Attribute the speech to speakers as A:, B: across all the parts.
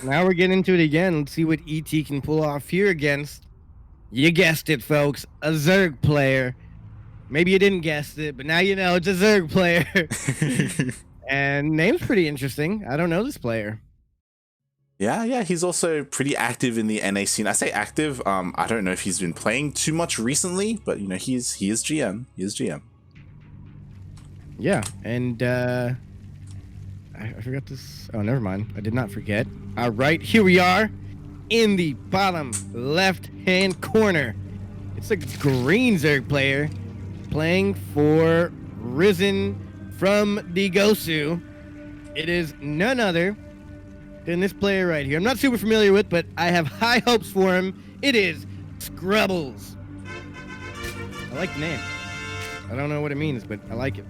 A: Now we're getting into it again. Let's see what ET can pull off here against, you guessed it, folks, a Zerg player. Maybe you didn't guess it, but now you know it's a Zerg player. And name's pretty interesting. I don't know this player.
B: Yeah, he's also pretty active in the NA scene. I say active. I don't know if he's been playing too much recently, but you know, he is GM. He is GM.
A: Yeah, and I forgot this. Oh, never mind. I did not forget. All right, here we are in the bottom left-hand corner. It's a green Zerg player playing for Risen from the Gosu. It is none other than this player right here. I'm not super familiar with, but I have high hopes for him. It is ScrubbleS. I like the name. I don't know what it means, but I like it.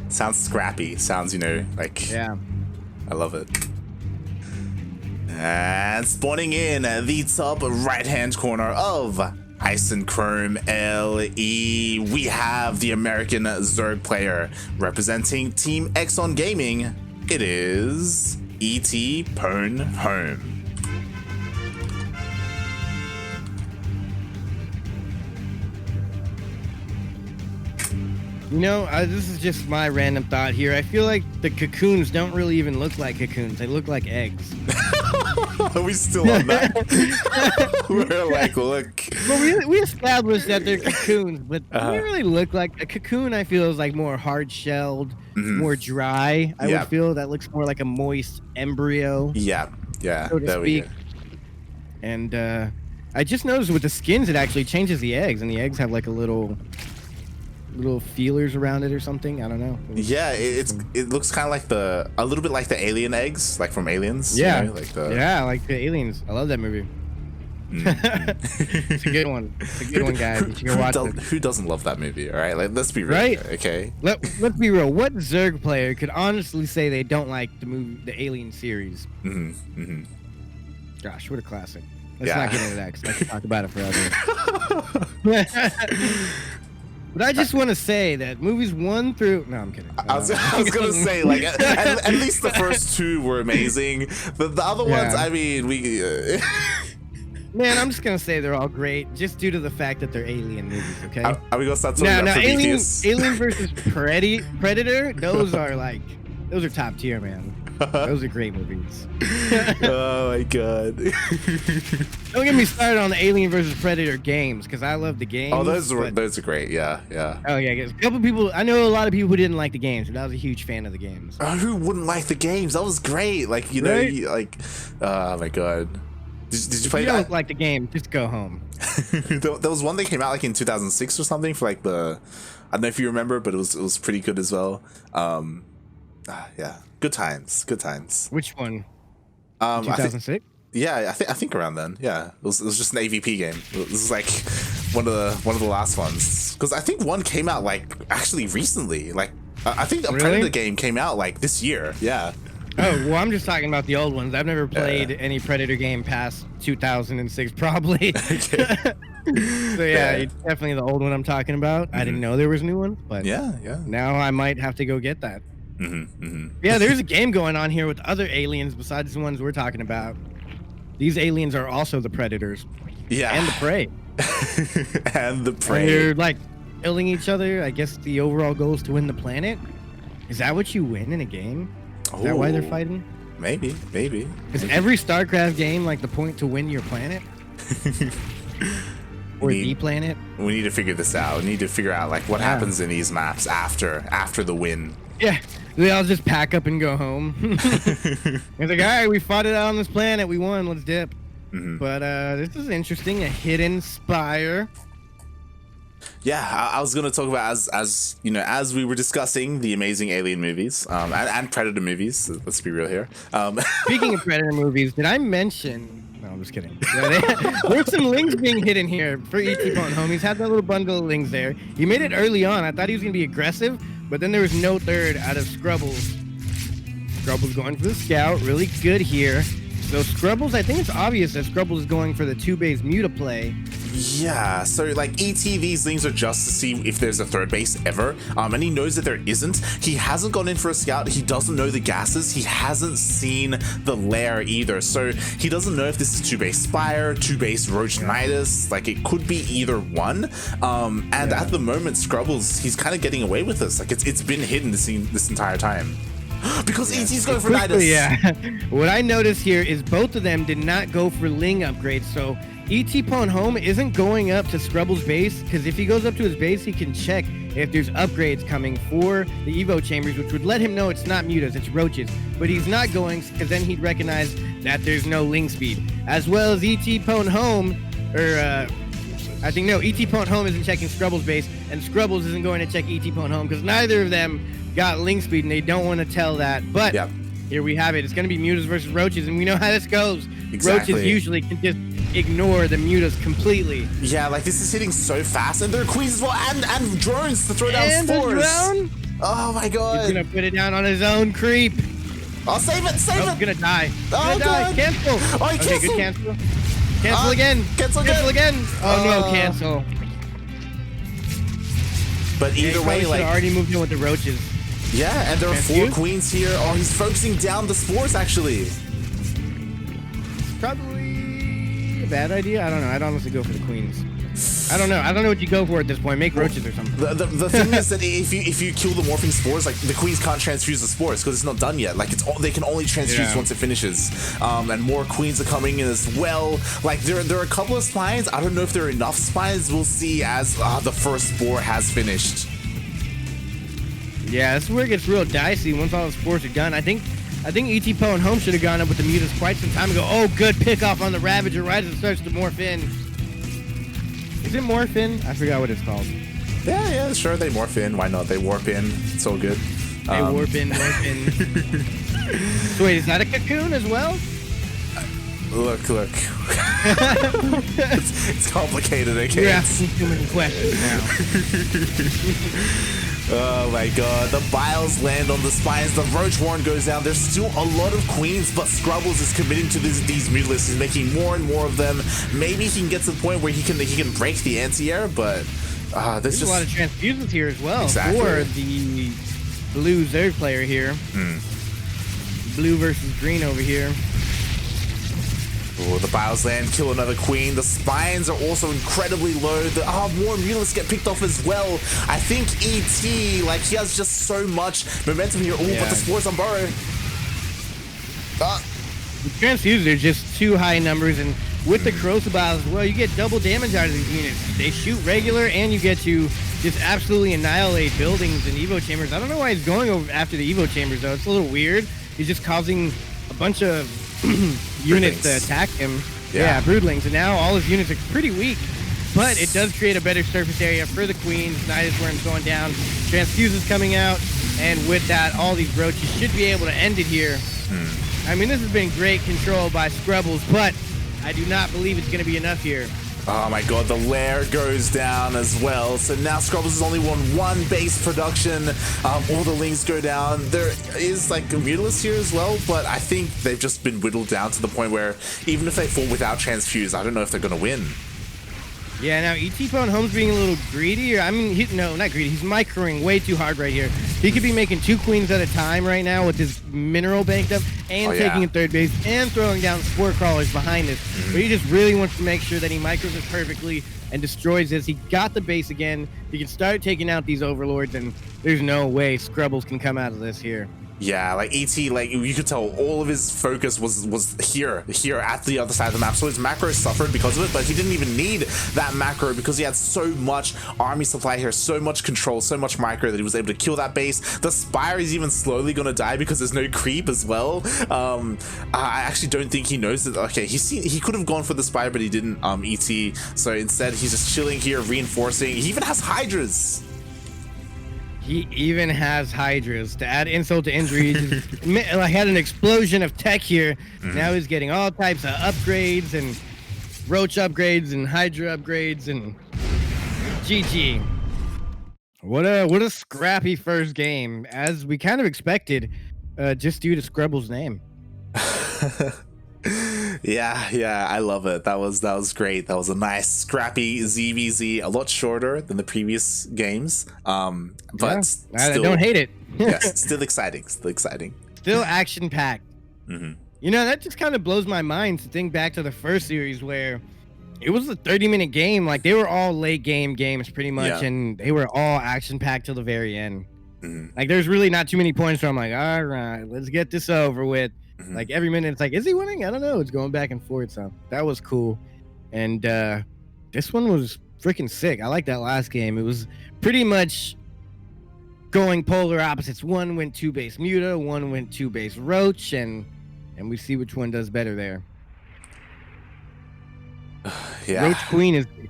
B: Sounds scrappy. Sounds, you know, like...
A: Yeah. I
B: love it. And spawning in the top right-hand corner of Ice and Chrome LE, we have the American Zerg player representing Team Exxon Gaming. It is ETpwnHome.
A: You know, this is just my random thought here. I feel like the cocoons don't really even look like cocoons. They look like eggs.
B: Are we still on that? We're like, look.
A: Well, we established that they're cocoons, but they really look like a cocoon. I feel is like more hard-shelled, more dry. I would feel that looks more like a moist embryo.
B: Yeah,
A: so to speak. And I just noticed with the skins, it actually changes the eggs, and the eggs have like a little feelers around it or something. I don't know.
B: Yeah, it looks kind of like a little bit like the alien eggs, like from Aliens.
A: Yeah,
B: you know, like
A: like the Aliens. I love that movie. It's a good one. It's a good one, guys. You should go watch it.
B: Who doesn't love that movie? All right, like, let's be real.
A: Right?
B: Okay.
A: Let's be real. What Zerg player could honestly say they don't like the Alien series? Gosh, what a classic. Let's not get into that because I can talk about it forever. But I just want to say that movies 1 through... No, I'm kidding.
B: I was going to say, like, at least the first 2 were amazing. The other ones, I mean, we...
A: Man, I'm just going to say they're all great just due to the fact that they're alien movies, okay?
B: Are we going to start talking about Prometheus?
A: Alien versus Predator, those are top tier, man. Those are great movies.
B: Oh my god.
A: Don't get me started on the Alien vs Predator games because I love the games.
B: Oh, those are great. Yeah.
A: Oh yeah, a couple people. I know a lot of people who didn't like the games, but I was a huge fan of the games.
B: Oh, who wouldn't like the games? That was great. Like, you know, like, oh my god. Did you play that? If you don't
A: like the game, just go home.
B: There was one that came out like in 2006 or something for like I don't know if you remember, but it was pretty good as well. Yeah. Good times.
A: Which one? 2006?
B: Yeah, I think around then. Yeah, it was just an AVP game. This is like one of the last ones because I think one came out like actually recently. Like I think a Predator game came out like this year. Yeah.
A: Oh well, I'm just talking about the old ones. I've never played any Predator game past 2006, probably. So yeah, definitely the old one I'm talking about. I didn't know there was a new one, but
B: yeah.
A: Now I might have to go get that. Yeah, there's a game going on here with other aliens besides the ones we're talking about. These aliens are also the predators.
B: Yeah.
A: And the prey.
B: And the prey.
A: And they're like killing each other. I guess the overall goal is to win the planet. Is that what you win in a game? Is that why they're fighting?
B: Maybe.
A: Is every StarCraft game like the point to win your planet? Or the planet? We
B: need to figure this out. We need to figure out like what happens in these maps after the win.
A: Yeah. They all just pack up and go home. It's like, all right, we fought it out on this planet. We won. Let's dip. But this is interesting. A hidden spire.
B: Yeah, I was going to talk about as you know, as we were discussing the amazing Alien movies and Predator movies. Let's be real here.
A: Speaking of Predator movies, did I mention? No, I'm just kidding. There's some links being hidden here for ETpwnHome. He's had that little bundle of links there. He made it early on. I thought he was going to be aggressive. But then there was no third out of ScrubbleS. ScrubbleS going for the scout. Really good here. So ScrubbleS, I think it's obvious that ScrubbleS is going for the 2-base Muta play.
B: Yeah, so like these things are just to see if there's a third base ever, and he knows that there isn't. He hasn't gone in for a scout. He doesn't know the gases. He hasn't seen the lair either, so he doesn't know if this is 2-base Spire, 2-base Roachnitis. Like, it could be either one. And at the moment, ScrubbleS, he's kind of getting away with this. Like, it's been hidden this entire time. Because ET's going for Nidus.
A: Yeah. What I noticed here is both of them did not go for Ling upgrades. So ETpwnHome isn't going up to ScrubbleS base, because if he goes up to his base, he can check if there's upgrades coming for the Evo chambers, which would let him know it's not mutas, it's roaches. But he's not going, because then he'd recognize that there's no Ling speed. As well as ETpwnHome, ETpwnHome isn't checking ScrubbleS base, and ScrubbleS isn't going to check ETpwnHome, because neither of them got Ling speed, and they don't want to tell that. But here we have it. It's going to be mutas versus roaches, and we know how this goes.
B: Exactly.
A: Roaches usually can just ignore the mutas completely.
B: Yeah, like, this is hitting so fast, and there are queens as well, and drones to throw down spores.
A: Drone?
B: Oh my god.
A: He's going to put it down on his own creep.
B: Oh, save it, save it.
A: He's going to die.
B: Oh, god.
A: Cancel.
B: Oh, he
A: okay, good cancel. Cancel again.
B: Cancel
A: again. Oh, no, cancel.
B: But either way, like,
A: already moved in with the roaches.
B: Yeah, and there are 4 queens here. Oh, he's focusing down the spores, actually.
A: Probably a bad idea. I don't know. I'd honestly go for the queens. I don't know. I don't know what you go for at this point. Make roaches or something.
B: The thing is that if you kill the morphing spores, like, the queens can't transfuse the spores because it's not done yet. Like, they can only transfuse once it finishes. And more queens are coming in as well. Like, there are a couple of spines. I don't know if there are enough spines. We'll see as the first spore has finished.
A: Yeah, this is where it gets real dicey once all the spores are done. I think ETpwnHome should have gone up with the mutas quite some time ago. Oh, good pick off on the Ravager right as it starts to morph in. Is it morph in? I forgot what it's called.
B: Yeah, sure, they morph in. Why not? They warp in. It's all good.
A: They warp in, morph in. So wait, is that a cocoon as well?
B: Look. it's complicated, okay?
A: You're asking too many questions now.
B: Oh my god, the biles land on the spines, the roach horn goes down. There's still a lot of queens, but ScrubbleS is committing to these mutalisks. He's making more and more of them. Maybe he can get to the point where he can break the anti-air, but there's just
A: a lot of transfusions here as well
B: for
A: the blue Zerg player here. Blue versus green over here.
B: Oh, the biles land, kill another queen. The spines are also incredibly low. More mutalisks get picked off as well. I think ET, like, he has just so much momentum here. Oh, but the spores on burrow.
A: The transfuses are just too high numbers, and with the Crucibles as well, you get double damage out of these units. They shoot regular, and you get to just absolutely annihilate buildings and Evo chambers. I don't know why he's going over after the Evo chambers, though. It's a little weird. He's just causing a bunch of units to attack him. Yeah, broodlings, and now all his units are pretty weak, but it does create a better surface area for the queens. Nidus Worm's going down, transfuses coming out, and with that, all these roaches should be able to end it here. I mean, this has been great control by ScrubbleS, but I do not believe it's going to be enough here.
B: Oh my god, the lair goes down as well. So now ScrubbleS has only won 1 base production. All the lings go down. There is like a mutalisk here as well, but I think they've just been whittled down to the point where even if they fall without transfuse, I don't know if they're going to win.
A: Yeah, now ETpwnHome's being a little greedy. I mean, no, not greedy. He's microing way too hard right here. He could be making 2 queens at a time right now with his mineral banked up and taking a third base and throwing down spore crawlers behind this. But he just really wants to make sure that he micros this perfectly and destroys this. He got the base again. He can start taking out these overlords, and there's no way ScrubbleS can come out of this here.
B: Yeah, like ET, like you could tell all of his focus was here at the other side of the map. So his macro suffered because of it, but he didn't even need that macro because he had so much army supply here, so much control, so much micro that he was able to kill that base. The Spire is even slowly gonna die because there's no creep as well. I actually don't think he knows that. Okay, he could have gone for the Spire, but he didn't. ET. So instead, he's just chilling here, reinforcing. He even has Hydras.
A: He even has Hydras to add insult to injury. I had an explosion of tech here. Now he's getting all types of upgrades and roach upgrades and Hydra upgrades and GG. What a scrappy first game, as we kind of expected, just due to ScrubbleS' name.
B: Yeah, I love it. That was great. That was a nice scrappy ZvZ, a lot shorter than the previous games. But still,
A: I don't hate it.
B: Yes, still exciting.
A: Still action packed. You know, that just kind of blows my mind to think back to the first series where it was a 30-minute game. Like, they were all late game games pretty much, and they were all action packed till the very end. Like, there's really not too many points where I'm like, all right, let's get this over with. Like, every minute it's like, is he winning? I don't know. It's going back and forth. So that was cool. And this one was freaking sick. I like that last game. It was pretty much going polar opposites. One went 2-base Muta, one went 2-base Roach, and we see which one does better there.
B: Yeah.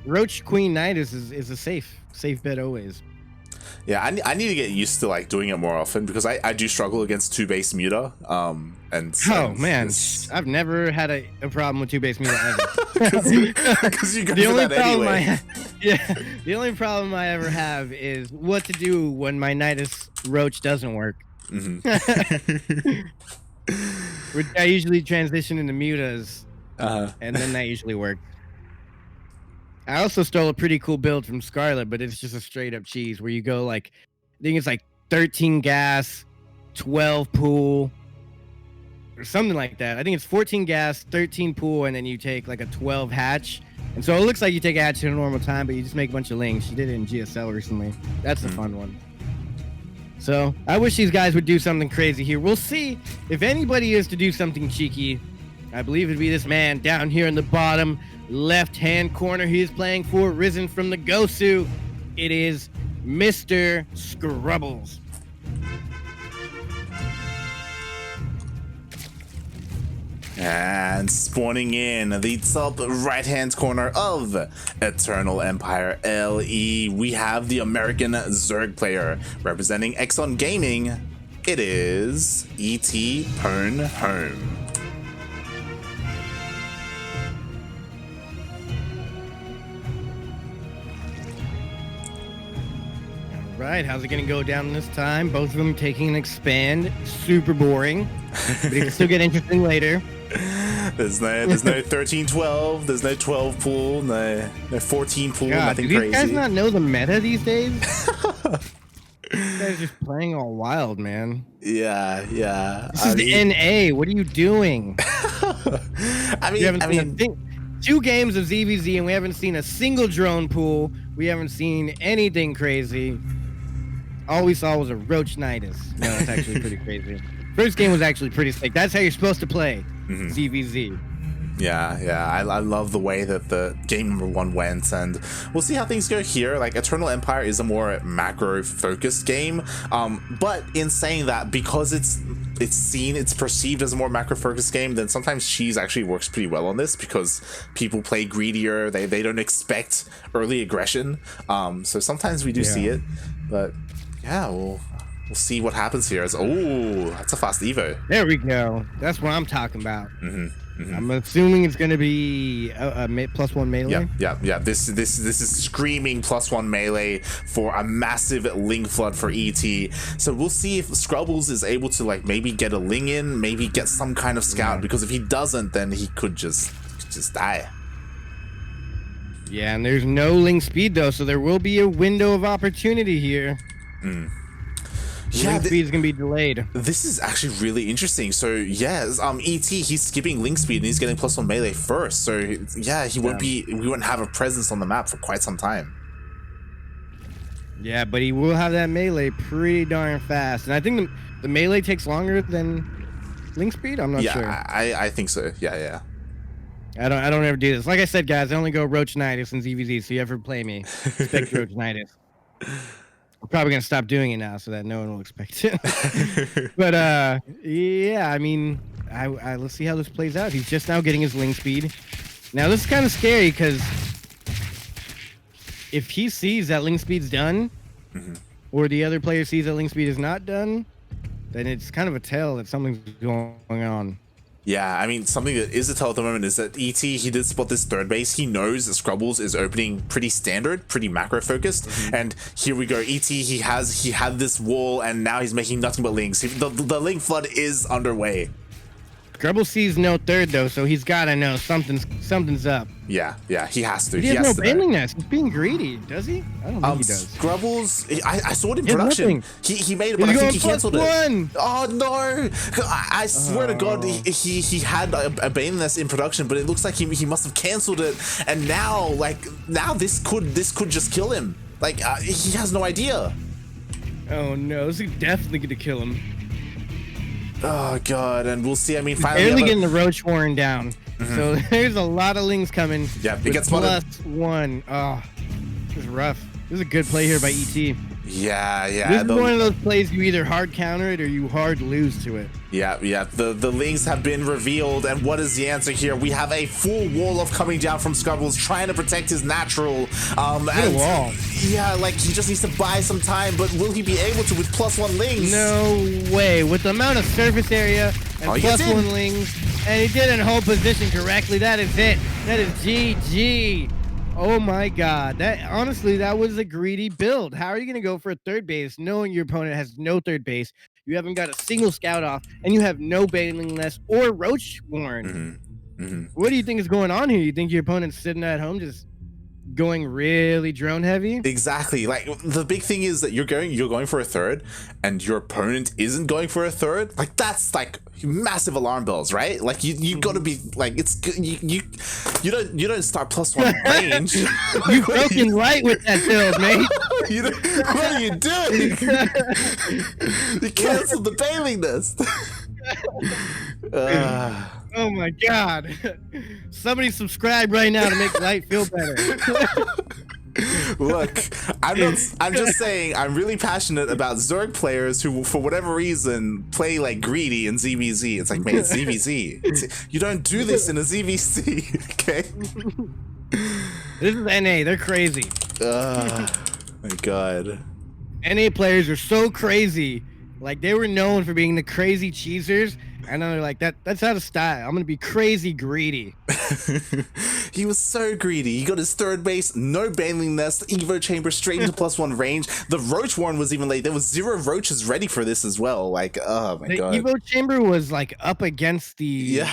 A: Roach Queen Knight is a safe bet always.
B: Yeah, I need to get used to like doing it more often because I do struggle against 2-base Muta.
A: Man, I've never had a problem with 2-base Muta
B: ever. Because you go for that anyway.
A: The only problem I ever have is what to do when my Nidus Roach doesn't work. Which I usually transition into Mutas, and then that usually works. I also stole a pretty cool build from Scarlet, but it's just a straight up cheese where you go like, I think it's like 13 gas, 12 pool, or something like that. I think it's 14 gas, 13 pool, and then you take like a 12 hatch. And so it looks like you take a hatch in a normal time, but you just make a bunch of links. She did it in GSL recently. That's a fun one. So I wish these guys would do something crazy here. We'll see if anybody is to do something cheeky. I believe it'd be this man down here in the bottom left-hand corner. He is playing for Risen from the Gosu. It is Mr. ScrubbleS.
B: And spawning in the top right-hand corner of Eternal Empire LE, we have the American Zerg player representing Exxon Gaming. It is ETpwnHome.
A: Right, how's it gonna go down this time? Both of them taking an expand. Super boring, but it can still get interesting later.
B: There's no 13-12. There's no 12 pool. No 14 pool.
A: God,
B: nothing
A: do
B: crazy.
A: these guys not know the meta these days? These guys are just playing all wild, man.
B: Yeah.
A: This is the NA. What are you doing? I mean, 2 games of ZvZ, and we haven't seen a single drone pool. We haven't seen anything crazy. All we saw was a Roach Nidus. No, it's actually pretty crazy. First game was actually pretty sick. That's how you're supposed to play ZvZ.
B: Yeah. I love the way that the game number 1 went, and we'll see how things go here. Like, Eternal Empire is a more macro-focused game, but in saying that, because it's perceived as a more macro-focused game, then sometimes Cheese actually works pretty well on this because people play greedier. They don't expect early aggression. So sometimes we do see it, but yeah, we'll see what happens here. That's a fast Evo.
A: There we go. That's what I'm talking about. I'm assuming it's going to be a +1 melee.
B: Yeah. This is screaming +1 melee for a massive Ling flood for ET. So we'll see if ScrubbleS is able to like maybe get a Ling in, maybe get some kind of scout. Because if he doesn't, then he could just die.
A: Yeah, and there's no Ling speed though, so there will be a window of opportunity here.
B: Yeah,
A: Link speed is gonna be delayed.
B: This is actually really interesting. So yeah, ET, he's skipping Link speed and he's getting +1 melee first. So yeah, we won't have a presence on the map for quite some time.
A: Yeah, but he will have that melee pretty darn fast, and I think the melee takes longer than Link speed. I'm not sure.
B: Yeah, I think so. Yeah.
A: I don't ever do this. Like I said, guys, I only go Roach Nidus and ZvZ. So you ever play me, expect Roach Nidus. I'm probably gonna stop doing it now so that no one will expect it. But yeah, I mean, let's see how this plays out. He's just now getting his Ling speed. Now this is kind of scary because if he sees that Ling speed's done, or the other player sees that Ling speed is not done, then it's kind of a tell that something's going on.
B: Yeah, I mean, something that is a tell at the moment is that ET, he did spot this 3rd base. He knows that ScrubbleS is opening pretty standard, pretty macro focused. And here we go. ET, he had this wall, and now he's making nothing but links. The link flood is underway.
A: Scrubble sees no third though, so he's gotta know something's up.
B: Yeah, he has to.
A: He has no bailing nest. He's being greedy, does he? I don't think he does.
B: ScrubbleS, I saw it in production. He made it, but I think he canceled it. Oh no! I swear to God, he had a bailing nest in production, but it looks like he must have canceled it, and now this could just kill him. Like he has no idea.
A: Oh no, this is definitely gonna kill him.
B: Oh God, and we'll see. I mean, finally
A: barely getting the Roach Warren down. So there's a lot of Lings coming.
B: Yeah, it gets spotted.
A: +1. Oh, this is rough. This is a good play here by ET.
B: Yeah.
A: This is one of those plays you either hard counter it or you hard lose to it.
B: Yeah. The Lings have been revealed, and what is the answer here? We have a full wall of coming down from ScrubbleS, trying to protect his natural.
A: And wall.
B: Yeah, like he just needs to buy some time, but will he be able to with +1 Lings?
A: No way. With the amount of surface area and +1 Lings, and he didn't hold position correctly. That is it. That is GG. Oh my God, that was a greedy build. How are you gonna go for a third base knowing your opponent has no third base? You haven't got a single scout off, and you have no bailing nest or Roach Warren. What do you think is going on here? You think your opponent's sitting at home just going really drone heavy?
B: Exactly. Like the big thing is that you're going for a third, and your opponent isn't going for a third. Like that's like massive alarm bells, right? Like you got to be like you don't start +1 range.
A: You broken right with that build, mate.
B: What are you doing? You canceled the bailing nest.
A: Oh my God. Somebody subscribe right now to make Light feel better.
B: Look, I'm just saying I'm really passionate about Zerg players who, for whatever reason, play like greedy in ZvZ. It's like, man, it's ZvZ. You don't do this in a ZvZ, okay?
A: This is NA. They're crazy.
B: My God.
A: NA players are so crazy. Like, they were known for being the crazy cheesers. I know they're like, that's out of style. I'm going to be crazy greedy.
B: He was so greedy. He got his third base, no bailing nest, Evo chamber straight into +1 range. The Roach Warren was even late. There was 0 roaches ready for this as well. Like, oh my God.
A: The Evo chamber was like up against the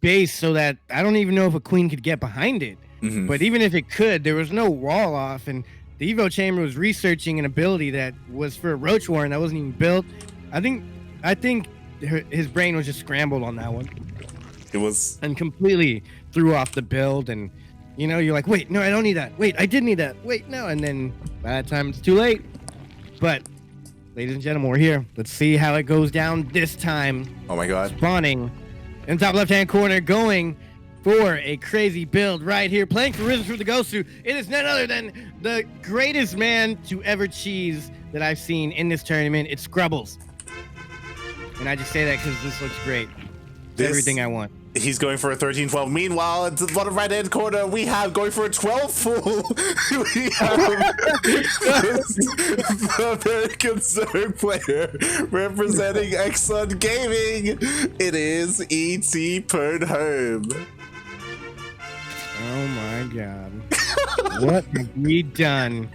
A: base so that I don't even know if a queen could get behind it. But even if it could, there was no wall off. And the Evo chamber was researching an ability that was for a Roach Warren that wasn't even built. I think his brain was just scrambled on that one.
B: It was,
A: and completely threw off the build. And you know, you're like, wait, no, I don't need that. Wait, I did need that. Wait, no. And then by that time it's too late. But ladies and gentlemen, we're here. Let's see how it goes down this time.
B: Oh my God.
A: Spawning in the top left-hand corner, going for a crazy build right here, playing for Risen through the Ghostu. It is none other than the greatest man to ever cheese that I've seen in this tournament. It's ScrubbleS. And I just say that because this looks great. It's everything I want.
B: He's going for a 13-12. Meanwhile, at the bottom right-hand corner, we have going for a 12 full. We have the American Zerg player representing Exxon Gaming. It is ETpwnHome.
A: Oh my God. What have we done?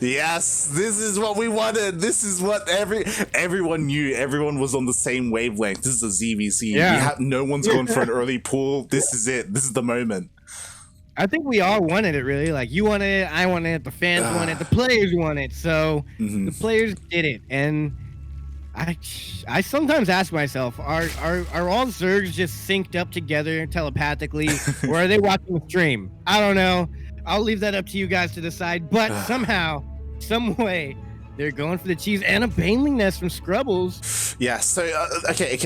B: Yes, this is what we wanted. This is what everyone knew. Everyone was on the same wavelength. This is a ZvZ.
A: Yeah.
B: No one's gone for an early pull. This is it. This is the moment.
A: I think we all wanted it, really. Like, you wanted it, I wanted it, the fans wanted it, the players wanted it. So the players did it. And I sometimes ask myself, are all Zergs just synced up together telepathically, or are they watching the stream? I don't know. I'll leave that up to you guys to decide. But somehow, some way, they're going for the cheese and a bailing nest from ScrubbleS.
B: Yeah. So okay.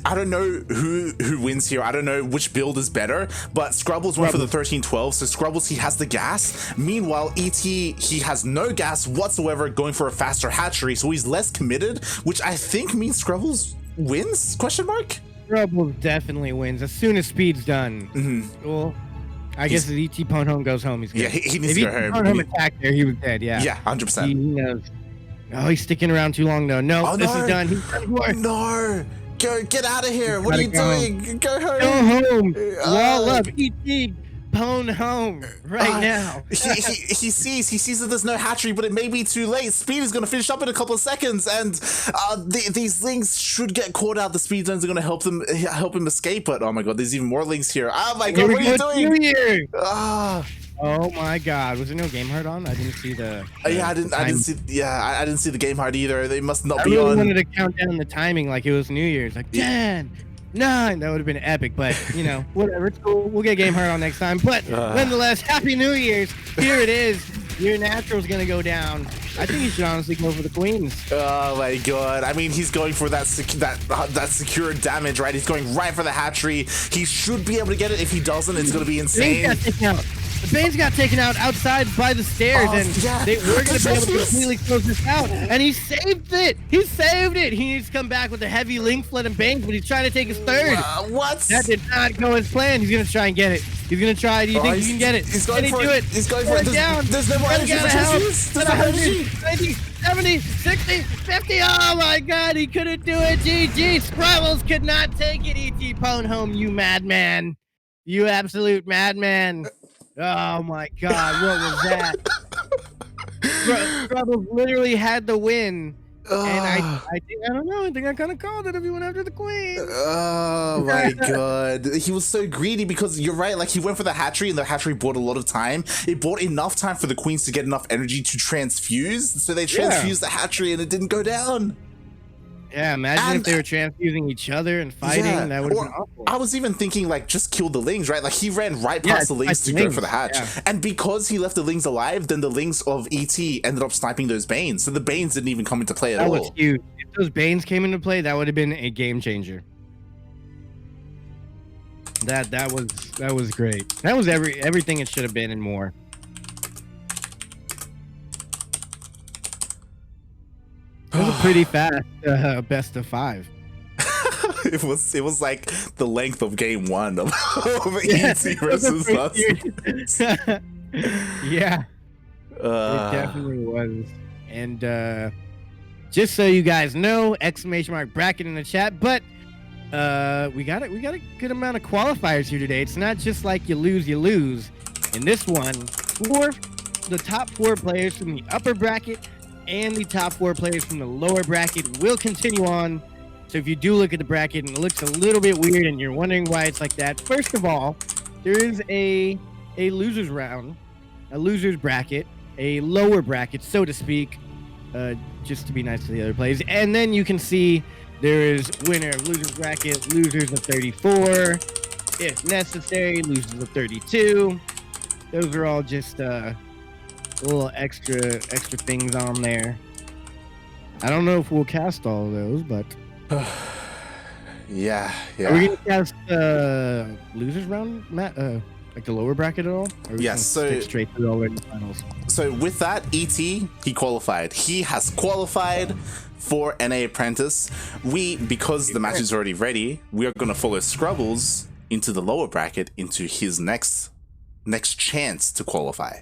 B: I don't know who wins here. I don't know which build is better. But ScrubbleS went for the 13-12. So ScrubbleS, he has the gas. Meanwhile, ET, he has no gas whatsoever, going for a faster hatchery. So he's less committed, which I think means ScrubbleS wins? Question mark.
A: ScrubbleS definitely wins as soon as speed's done. Well, I guess if ETpwnHome goes home, he's good.
B: Yeah, he needs to go home.
A: If ETpwnHome attacked there, he was dead, yeah.
B: Yeah, 100%.
A: He knows. Oh, he's sticking around too long, though. No, this is done. He's done for.
B: No! Go, get out of here! What are you doing? Go home!
A: Go home! Wall up! ET ETpwnHome right now.
B: He sees that there's no hatchery, but it may be too late. Speed is going to finish up in a couple of seconds, and these lings should get caught out. The speed zones are going to help him escape. But oh my god, there's even more lings here. Oh my god, what are you doing?
A: Oh my god, was there no game hard on? I didn't see the
B: I didn't see the game hard either. They must not be
A: on. I really
B: on.
A: wanted to count down the timing like it was New Year's, like 10, 9. That would have been epic, but you know, whatever. It's cool. We'll get game hard on next time. But nonetheless, Happy New Year's. Here it is. Your natural's gonna go down. I think you should honestly go for the queens.
B: Oh my god! I mean, he's going for that secure damage, right? He's going right for the hatchery. He should be able to get it. If he doesn't, it's gonna be insane.
A: The Banes got taken out outside by the stairs, and they were going to be able to completely close this out. And he saved it. He saved it. He needs to come back with a heavy link flood and Banes, but he's trying to take his third.
B: What?
A: That did not go as planned. He's going to try and get it. He's going to try. Do you think he can get it?
B: He's going for it. He's going for it. There's no more energy for There's no energy.
A: 90, 70, 60, 50. Oh my god, he couldn't do it. GG. ScrubbleS could not take it. ETpwnHome, you madman. You absolute madman. Oh my god, what was that? ScrubbleS literally had the win. And I don't know, I think I kind of called it if he went after the queen.
B: Oh my god. He was so greedy because you're right, like he went for the hatchery and the hatchery bought a lot of time. It bought enough time for the queens to get enough energy to transfuse. So they transfused the hatchery and it didn't go down.
A: Yeah, imagine if they were transfusing each other and fighting. That would have been awful.
B: I was even thinking, like, just kill the lings, right? Like, he ran right past the lings to go for the hatch. Yeah. And because he left the lings alive, then the lings of ET ended up sniping those Banes. So the Banes didn't even come into play at all.
A: That was huge. If those Banes came into play, that would have been a game changer. That was great. That was everything it should have been and more. It was a pretty fast best of 5.
B: It was like the length of game 1 of ET versus us.
A: Yeah, it definitely was. And just so you guys know, !! bracket in the chat. But we got a good amount of qualifiers here today. It's not just like you lose. In this one, the top 4 players from the upper bracket and the top 4 players from the lower bracket will continue on. So if you do look at the bracket and it looks a little bit weird and you're wondering why it's like that, first of all, there is a losers round, a losers bracket, a lower bracket, so to speak, just to be nice to the other players. And then you can see there is winner of losers bracket, losers of 34, if necessary, losers of 32. Those are all just little extra things on there. I don't know if we'll cast all of those, but
B: yeah.
A: Are we gonna cast losers round, Matt? Like the lower bracket at all? Or
B: yes. So
A: stick straight through all the finals.
B: So with that, ET, he qualified. He has qualified for NA Apprentice. Because the match is already ready, we are gonna follow ScrubbleS into the lower bracket into his next chance to qualify.